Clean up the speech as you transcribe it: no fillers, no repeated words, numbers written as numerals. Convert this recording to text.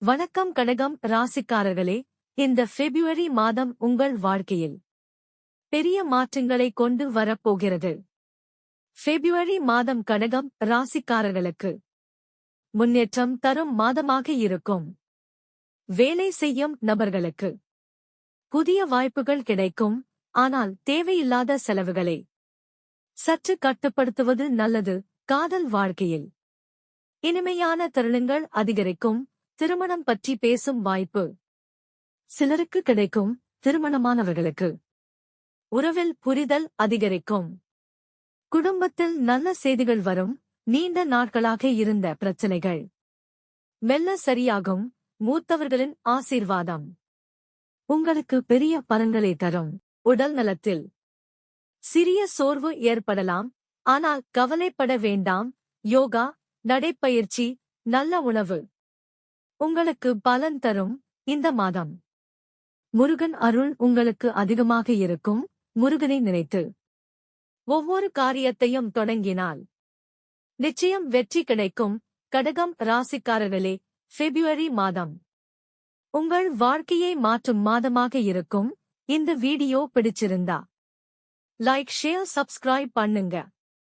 வணக்கம் கடகம் ராசிக்காரர்களே, இந்த பிப்ரவரி மாதம் உங்கள் வாழ்க்கையில் பெரிய மாற்றங்களை கொண்டு வரப்போகிறது. பிப்ரவரி மாதம் கடகம் ராசிக்காரர்களுக்கு முன்னேற்றம் தரும் மாதமாக இருக்கும். வேலை செய்யும் நபர்களுக்கு புதிய வாய்ப்புகள் கிடைக்கும். ஆனால் தேவையில்லாத செலவுகளை சற்று கட்டுப்படுத்துவது நல்லது. காதல் வாழ்க்கையில் இனிமையான தருணங்கள் அதிகரிக்கும். திருமணம் பற்றி பேசும் வாய்ப்பு சிலருக்கு கிடைக்கும். திருமணமானவர்களுக்கு உறவில் புரிதல் அதிகரிக்கும். குடும்பத்தில் நல்ல செய்திகள் வரும். நீண்ட நாட்களாக இருந்த பிரச்சனைகள் மெல்ல சரியாகும். மூத்தவர்களின் ஆசீர்வாதம் உங்களுக்கு பெரிய பலன்களை தரும். உடல் நலத்தில் சிறிய சோர்வு ஏற்படலாம். ஆனால் கவலைப்பட வேண்டாம். யோகா, நடைப்பயிற்சி, நல்ல உணவு உங்களுக்கு பலன் தரும். இந்த மாதம் முருகன் அருள் உங்களுக்கு அதிகமாக இருக்கும். முருகனை நினைத்து ஒவ்வொரு காரியத்தையும் தொடங்கினால் நிச்சயம் வெற்றி கிடைக்கும். கடகம் ராசிக்காரர்களே, பிப்ரவரி மாதம் உங்கள் வாழ்க்கையை மாற்றும் மாதமாக இருக்கும். இந்த வீடியோ பிடிச்சிருந்தா லைக், ஷேர், சப்ஸ்கிரைப் பண்ணுங்க.